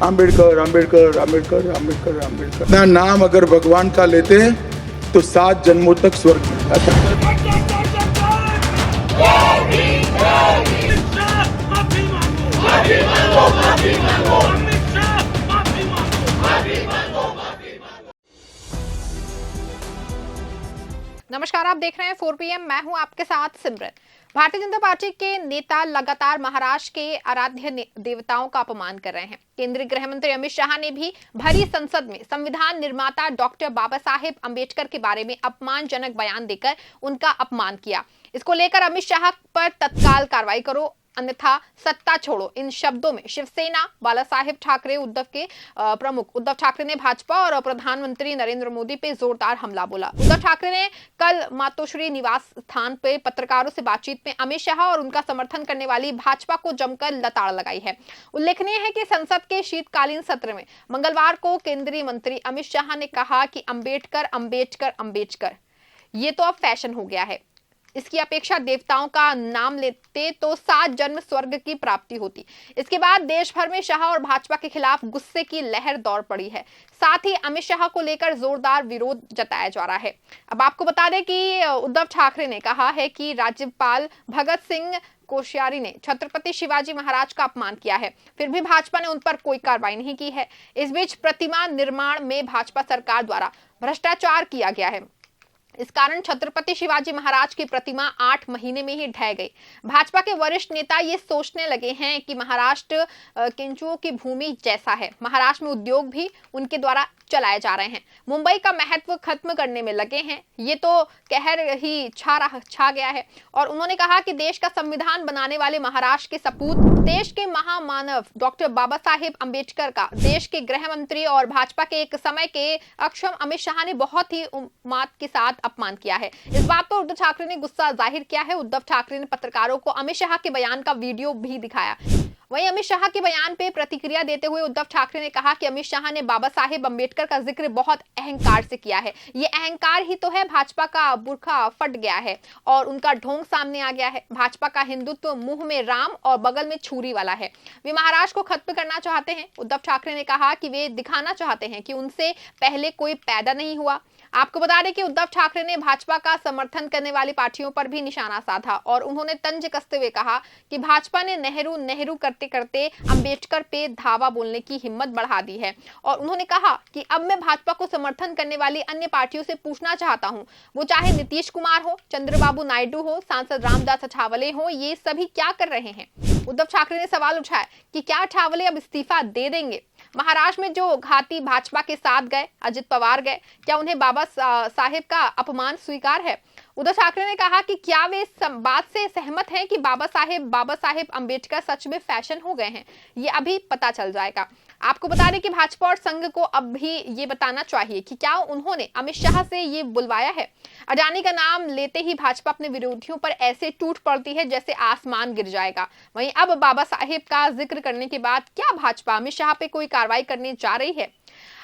आम्बेडकर आम्बेडकर आम्बेडकर आम्बेडकर आम्बेडकर ना नाम अगर भगवान का लेते हैं तो 7 जन्मों तक स्वर्ग मिलता था। नमस्कार, आप देख रहे हैं 4 PM। मैं हूं आपके साथ सिमरन। भारतीय जनता पार्टी के नेता लगातार महाराष्ट्र के आराध्य देवताओं का अपमान कर रहे हैं। केंद्रीय गृह मंत्री अमित शाह ने भी भरी संसद में संविधान निर्माता डॉक्टर बाबा साहेब अंबेडकर के बारे में अपमानजनक बयान देकर उनका अपमान किया। इसको लेकर अमित शाह पर तत्काल कार्रवाई करो अन्यथा सत्ता छोड़ो, इन शब्दों में शिवसेना बाला साहेब ठाकरे उद्धव के प्रमुख उद्धव ठाकरे ने भाजपा और प्रधानमंत्री नरेंद्र मोदी पे जोरदार हमला बोला। उद्धव ठाकरे ने कल मातोश्री निवास स्थान पे पत्रकारों से बातचीत में अमित शाह और उनका समर्थन करने वाली भाजपा को जमकर लताड़ लगाई है। उल्लेखनीय है कि संसद के शीतकालीन सत्र में मंगलवार को केंद्रीय मंत्री अमित शाह ने कहा कि अंबेडकर अंबेडकर अंबेडकर ये तो अब फैशन हो गया है। इसकी अपेक्षा देवताओं का नाम लेते तो 7 जन्म स्वर्ग की प्राप्ति होती। इसके बाद देश भर में शाह और भाजपा के खिलाफ गुस्से की लहर दौड़ पड़ी है। साथ ही अमित शाह को लेकर जोरदार विरोध जताया जा रहा है। अब आपको बता दें कि उद्धव ठाकरे ने कहा है कि राज्यपाल भगत सिंह कोश्यारी ने छत्रपति शिवाजी महाराज का अपमान किया है, फिर भी भाजपा ने उन पर कोई कार्रवाई नहीं की है। इस बीच प्रतिमा निर्माण में भाजपा सरकार द्वारा भ्रष्टाचार किया गया है। इस कारण छत्रपति शिवाजी महाराज की प्रतिमा 8 महीने में ही ढह गई। भाजपा के वरिष्ठ नेता ये सोचने लगे हैं कि महाराष्ट्र किंचुओं की भूमि जैसा है। महाराष्ट्र में उद्योग भी उनके द्वारा चलाए जा रहे हैं। मुंबई का महत्व खत्म करने में लगे हैं। ये तो कहर ही छा गया है। और उन्होंने कहा कि देश का संविधान बनाने वाले महाराष्ट्र के सपूत देश के महामानव डॉक्टर बाबा साहेब अंबेडकर का देश के गृह मंत्री और भाजपा के एक समय के अक्षम अमित शाह ने बहुत ही उन्माद के साथ अपमान किया है। इस बात पर उद्धव ठाकरे ने गुस्सा जाहिर किया है। उद्धव ठाकरे ने पत्रकारों को अमित शाह के बयान का वीडियो भी दिखाया। वहीं अमित शाह के बयान पे प्रतिक्रिया देते हुए उद्धव ठाकरे ने कहा कि अमित शाह ने बाबा साहेब अंबेडकर का जिक्र बहुत अहंकार से किया है। ये अहंकार ही तो है। भाजपा का बुरखा फट गया है और उनका ढोंग सामने आ गया है। भाजपा का हिंदुत्व मुंह में राम और बगल में छुरी वाला है। वे महाराष्ट्र को खत्म करना चाहते हैं। उद्धव ठाकरे ने कहा कि वे दिखाना चाहते हैं कि उनसे पहले कोई पैदा नहीं हुआ। आपको बता दें कि उद्धव ठाकरे ने भाजपा का समर्थन करने वाली पार्टियों पर भी निशाना साधा और उन्होंने तंज कसते हुए कहा कि भाजपा ने नेहरू नेहरू करते करते अंबेडकर पे धावा बोलने की हिम्मत बढ़ा दी है। और उन्होंने कहा कि अब मैं भाजपा को समर्थन करने वाली अन्य पार्टियों से पूछना चाहता हूं, वो चाहे नीतीश कुमार हो, चंद्रबाबू नायडू हो, सांसद रामदास अठावले हो, ये सभी क्या कर रहे हैं। उद्धव ठाकरे ने सवाल उठाया कि क्या अठावले अब इस्तीफा दे देंगे। महाराष्ट्र में जो घाती भाजपा के साथ गए, अजित पवार गए, क्या उन्हें बाबा साहेब का अपमान स्वीकार है। उद्धव ठाकरे ने कहा कि क्या वे इस बात से सहमत हैं कि बाबा साहेब अंबेडकर सच में फैशन हो गए हैं। ये अभी पता चल जाएगा। आपको बता दें कि भाजपा और संघ को अब भी ये बताना चाहिए कि क्या उन्होंने अमित शाह से ये बुलवाया है। अडानी का नाम लेते ही भाजपा अपने विरोधियों पर ऐसे टूट पड़ती है जैसे आसमान गिर जाएगा। वहीं अब बाबा साहेब का जिक्र करने के बाद क्या भाजपा अमित शाह पे कोई कार्रवाई करने जा रही है।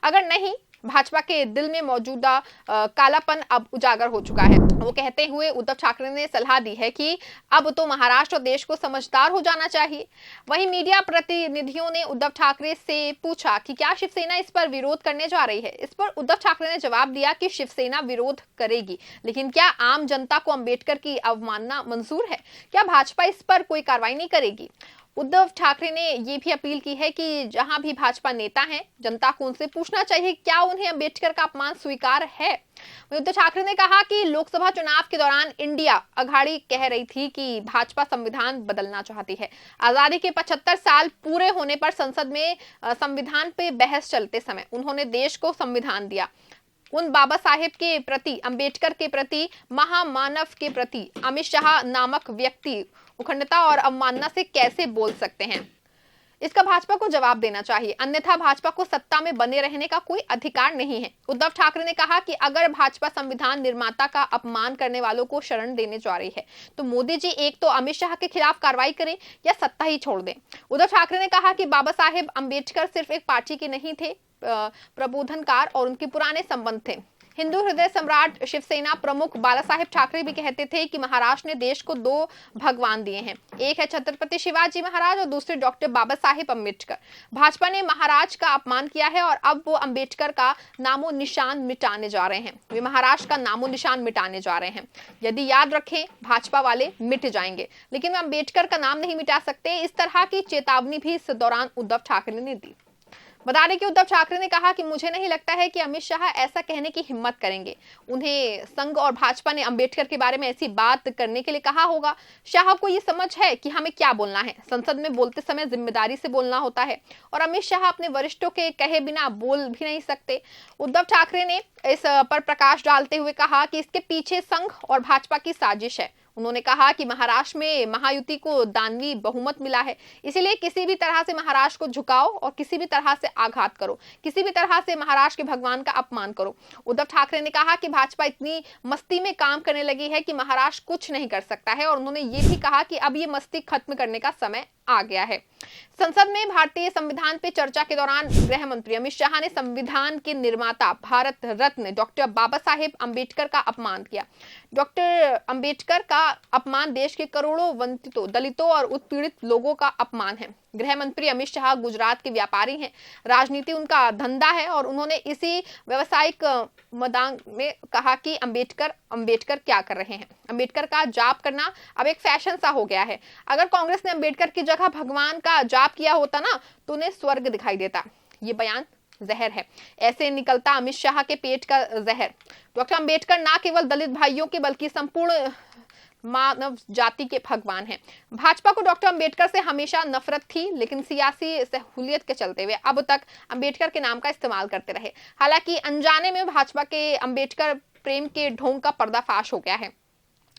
अगर नहीं, भाजपा के दिल में मौजूदा कालापन अब उजागर हो चुका है। वो कहते हुए उद्धव ठाकरे ने सलाह दी है कि अब तो महाराष्ट्र और देश को समझदार हो जाना चाहिए। वहीं मीडिया प्रतिनिधियों ने उद्धव ठाकरे से पूछा कि क्या शिवसेना इस पर विरोध करने जा रही है। इस पर उद्धव ठाकरे ने जवाब दिया कि शिवसेना विरोध करेगी, लेकिन क्या आम जनता को अंबेडकर की अवमानना मंजूर है। क्या भाजपा इस पर कोई कार्रवाई नहीं करेगी। उद्धव ठाकरे ने ये भी अपील की है कि जहां भी भाजपा नेता हैं, जनता को उनसे पूछना चाहिए क्या उन्हें अंबेडकर का अपमान स्वीकार है। उद्धव ठाकरे ने कहा कि लोकसभा चुनाव के दौरान इंडिया अघाड़ी कह रही थी कि भाजपा संविधान बदलना चाहती है। आजादी के 75 साल पूरे होने पर संसद में संविधान पे बहस चलते समय उन्होंने देश को संविधान दिया। उन बाबा साहेब के प्रति, अंबेडकर के प्रति, महामानव के प्रति अमित शाह नामक व्यक्ति उखंडता और अवमानना से कैसे बोल सकते हैं। इसका भाजपा को जवाब देना चाहिए, अन्यथा भाजपा को सत्ता में बने रहने का कोई अधिकार नहीं है। उद्धव ठाकरे ने कहा कि अगर भाजपा संविधान निर्माता का अपमान करने वालों को शरण देने जा रही है तो मोदी जी एक तो अमित शाह के खिलाफ कार्रवाई करें या सत्ता ही छोड़ दें। उद्धव ठाकरे ने कहा कि बाबा साहेब अंबेडकर सिर्फ एक पार्टी के नहीं थे, प्रबोधनकार और उनके पुराने संबंध थे। हिंदू हृदय सम्राट शिवसेना प्रमुख बालासाहेब ठाकरे भी कहते थे कि महाराष्ट्र ने देश को दो भगवान दिए हैं, एक है छत्रपति शिवाजी महाराज और दूसरे डॉक्टर बाबा साहेब अम्बेडकर। भाजपा ने महाराज का अपमान किया है और अब वो अम्बेडकर का नामो निशान मिटाने जा रहे हैं। वे महाराष्ट्र का नामो निशान मिटाने जा रहे हैं। यदि याद रखें, भाजपा वाले मिट जाएंगे, लेकिन वे अम्बेडकर का नाम नहीं मिटा सकते। इस तरह की चेतावनी भी इस दौरान उद्धव ठाकरे ने दी। बता दें कि उद्धव ठाकरे ने कहा कि मुझे नहीं लगता है कि अमित शाह ऐसा कहने की हिम्मत करेंगे। उन्हें संघ और भाजपा ने अंबेडकर के बारे में ऐसी बात करने के लिए कहा होगा। शाह को ये समझ है कि हमें क्या बोलना है। संसद में बोलते समय जिम्मेदारी से बोलना होता है और अमित शाह अपने वरिष्ठों के कहे बिना बोल भी नहीं सकते। उद्धव ठाकरे ने इस पर प्रकाश डालते हुए कहा कि इसके पीछे संघ और भाजपा की साजिश है। उन्होंने कहा कि महाराष्ट्र में महायुति को दानवी बहुमत मिला है, इसीलिए किसी भी तरह से महाराष्ट्र को झुकाओ और किसी भी तरह से आघात करो, किसी भी तरह से महाराष्ट्र के भगवान का अपमान करो। उद्धव ठाकरे ने कहा कि भाजपा इतनी मस्ती में काम करने लगी है कि महाराष्ट्र कुछ नहीं कर सकता है और उन्होंने ये भी कहा कि अब ये मस्ती खत्म करने का समय आ गया है। संसद में भारतीय संविधान पे चर्चा के दौरान गृह मंत्री अमित शाह ने संविधान के निर्माता भारत रत्न डॉक्टर बाबा साहेब अम्बेडकर का अपमान किया। डॉक्टर अम्बेडकर का अपमान देश के करोड़ों वंचितों, दलितों और उत्पीड़ित लोगों का अपमान है। गृह मंत्री अमित शाह गुजरात के व्यापारी हैं, राजनीति उनका धंधा है और उन्होंने इसी व्यावसायिक मैदान में कहा कि अंबेडकर क्या कर रहे हैं। अंबेडकर का जाप करना अब एक फैशन सा हो गया है। अगर कांग्रेस ने अंबेडकर की जगह भगवान का जाप किया होता ना तो उन्हें स्वर्ग दिखाई देता। ये बयान जहर है, ऐसे निकलता अमित शाह के पेट का जहर। डॉक्टर अंबेडकर ना केवल दलित भाइयों के बल्कि संपूर्ण मानव जाति के भगवान हैं। भाजपा को डॉक्टर अंबेडकर से हमेशा नफरत थी, लेकिन सियासी सहूलियत के चलते हुए अब तक अंबेडकर के नाम का इस्तेमाल करते रहे। हालांकि अनजाने में भाजपा के अंबेडकर प्रेम के ढोंग का पर्दाफाश हो गया है।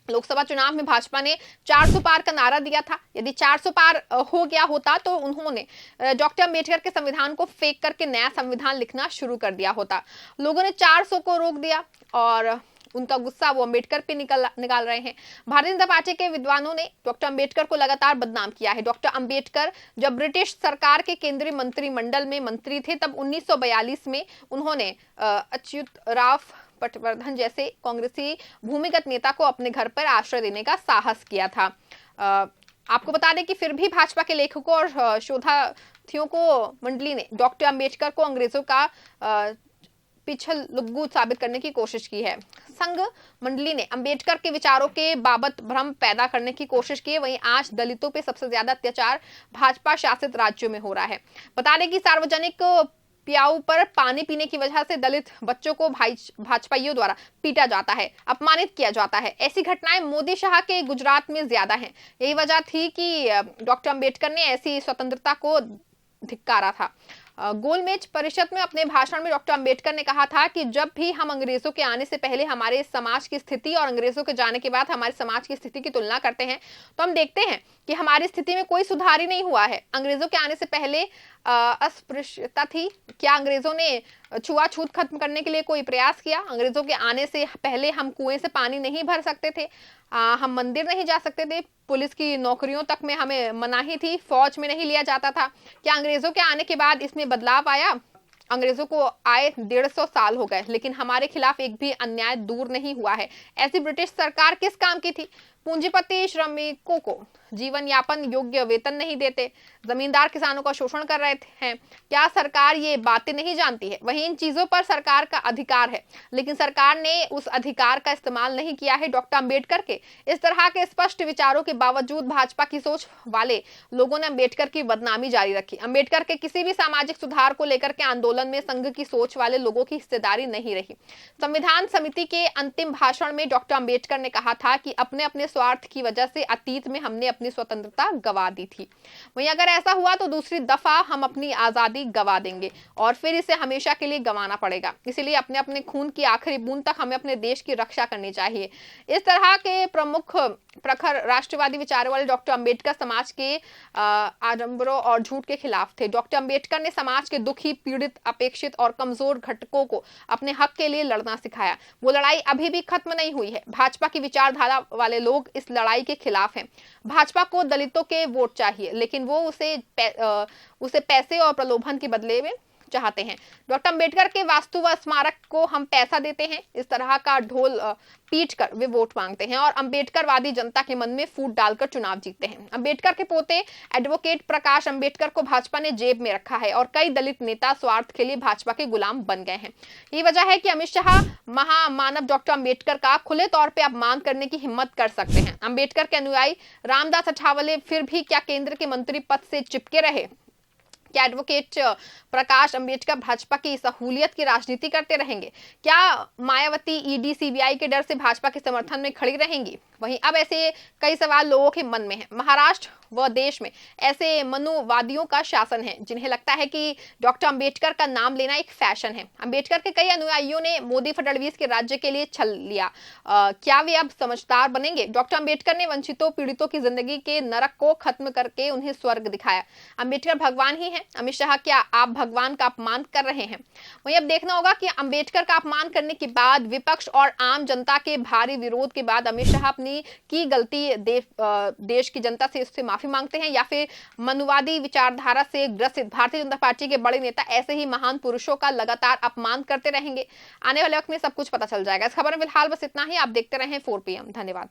लोकसभा चुनाव में भाजपा ने 400 पार का नारा दिया था। यदि 400 पार हो गया होता तो उन्होंने डॉक्टर अंबेडकर के संविधान को फेंक करके नया संविधान लिखना शुरू कर दिया होता। लोगों ने 400 को रोक दिया और उनका गुस्सा वो अंबेडकर पे निकाल रहे हैं। भारतीय जनता पार्टी के विद्वानों ने डॉक्टर अंबेडकर को लगातार बदनाम किया है। डॉक्टर अंबेडकर जब ब्रिटिश सरकार के केंद्रीय मंत्रिमंडल में मंत्री थे तब 1942 में उन्होंने अच्युतराव पटवर्धन जैसे कांग्रेसी भूमिगत नेता को अपने घर पर आश्रय देने का साहस किया था। आपको बता दें कि फिर भी भाजपा के लेखकों और शोधार्थियों को मंडली ने डॉक्टर अंबेडकर को अंग्रेजों का पिछल लुग्गू साबित करने की कोशिश की है। संघ मंडली ने अंबेडकर के विचारों के बाबत भ्रम पैदा करने की कोशिश की है। वहीं आज दलितों पे सबसे ज्यादा अत्याचार भाजपा शासित राज्यों में हो रहा है। बता दें कि सार्वजनिक प्याऊ पर पानी पीने की वजह से दलित बच्चों को भाजपाइयों द्वारा पीटा जाता है, अपमानित किया जाता है। ऐसी घटनाएं मोदी शाह के गुजरात में ज्यादा हैं। यही वजह थी कि डॉक्टर अंबेडकर ने ऐसी स्वतंत्रता को धिक्कारा था। गोलमेज परिषद में अपने भाषण में डॉक्टर अंबेडकर ने कहा था कि जब भी हम अंग्रेजों के आने से पहले हमारे समाज की स्थिति और अंग्रेजों के जाने के बाद हमारे समाज की स्थिति की तुलना करते हैं तो हम देखते हैं कि हमारी स्थिति में कोई सुधार ही नहीं हुआ है। अंग्रेजों के आने से पहले अस्पृश्यता थी। क्या अंग्रेजों ने छुआछूत खत्म करने के लिए कोई प्रयास किया? अंग्रेजों के आने से पहले हम कुएं से पानी नहीं भर सकते थे, हम मंदिर नहीं जा सकते थे, पुलिस की नौकरियों तक में हमें मनाही थी, फौज में नहीं लिया जाता था। क्या अंग्रेजों के आने के बाद इसमें बदलाव आया? अंग्रेजों को आए 150 साल हो गए, लेकिन हमारे खिलाफ एक भी अन्याय दूर नहीं हुआ है। ऐसी ब्रिटिश सरकार किस काम की थी? पूंजीपति श्रमिकों को जीवन यापन योग्य वेतन नहीं देते, जमींदार किसानों का शोषण कर रहे हैं। क्या सरकार ये बातें नहीं जानती है? वहीं इन चीजों पर सरकार का अधिकार है, लेकिन सरकार ने उस अधिकार का इस्तेमाल नहीं किया है। डॉक्टर अंबेडकर के इस तरह के स्पष्ट विचारों के बावजूद भाजपा की सोच वाले लोगों ने अंबेडकर की बदनामी जारी रखी। अंबेडकर के किसी भी सामाजिक सुधार को लेकर के आंदोलन में संघ की सोच वाले लोगों की हिस्सेदारी नहीं रही। संविधान समिति के अंतिम भाषण में डॉक्टर अंबेडकर ने कहा था कि अपने अपने स्वार्थ की वजह से अतीत में हमने अपनी स्वतंत्रता गवा दी थी। वहीं अगर ऐसा हुआ तो दूसरी दफा हम अपनी आजादी गवा देंगे और फिर इसे हमेशा के लिए गंवाना पड़ेगा। इसलिए अपने अपने खून की आखिरी बूंद तक हमें अपने देश की रक्षा करनी चाहिए। इस तरह के प्रमुख प्रखर राष्ट्रवादी विचारों वाले डॉक्टर अंबेडकर समाज के आडंबरों और झूठ के खिलाफ थे। डॉक्टर अंबेडकर ने समाज के दुखी, पीड़ित, अपेक्षित और कमजोर घटकों को अपने हक के लिए लड़ना सिखाया। वो लड़ाई अभी भी खत्म नहीं हुई है। भाजपा की विचारधारा वाले लोग इस लड़ाई के खिलाफ हैं। भाजपा को दलितों के वोट चाहिए, लेकिन वो उसे पैसे और प्रलोभन के बदले में चाहते हैं। डॉक्टर अंबेडकर के वास्तु व स्मारक को हम पैसा देते हैं, इस तरह का ढोल पीट कर वे वोट मांगते हैं और अंबेडकरवादी जनता के मन में फूट डालकर चुनाव जीतते हैं। अंबेडकर के पोते एडवोकेट प्रकाश अंबेडकर को भाजपा ने जेब में रखा है और कई दलित नेता स्वार्थ के लिए भाजपा के गुलाम बन गए हैं। यही वजह है कि अमित शाह महामानव डॉक्टर अंबेडकर का खुले तौर पर अपमान करने की हिम्मत कर सकते हैं। अंबेडकर के अनुयायी रामदास अठावले फिर भी क्या केंद्र के मंत्री पद से चिपके रहे? क्या एडवोकेट प्रकाश अंबेडकर भाजपा की सहूलियत की राजनीति करते रहेंगे? क्या मायावती ईडी सीबीआई के डर से भाजपा के समर्थन में खड़ी रहेंगी? वहीं अब ऐसे कई सवाल लोगों के मन में हैं। महाराष्ट्र व देश में ऐसे मनुवादियों का शासन है जिन्हें लगता है कि डॉक्टर अंबेडकर का नाम लेना एक फैशन है। अंबेडकर के कई अनुयायियों ने मोदी फडणवीस के राज्य के लिए छल लिया। क्या वे अब समझदार बनेंगे? डॉक्टर अंबेडकर ने वंचितों पीड़ितों की जिंदगी के नरक को खत्म करके उन्हें स्वर्ग दिखाया। अंबेडकर भगवान ही है। अमित शाह, क्या आप भगवान का अपमान कर रहे हैं? वहीं अब देखना होगा कि अंबेडकर का अपमान करने के बाद विपक्ष और आम जनता के भारी विरोध के बाद अमित शाह अपनी की गलती देश की जनता से उससे माफी मांगते हैं या फिर मनुवादी विचारधारा से ग्रसित भारतीय जनता पार्टी के बड़े नेता ऐसे ही महान पुरुषों का लगातार अपमान करते रहेंगे। आने वाले वक्त में सब कुछ पता चल जाएगा। इस खबर में फिलहाल बस इतना ही। आप देखते रहें 4 PM। धन्यवाद।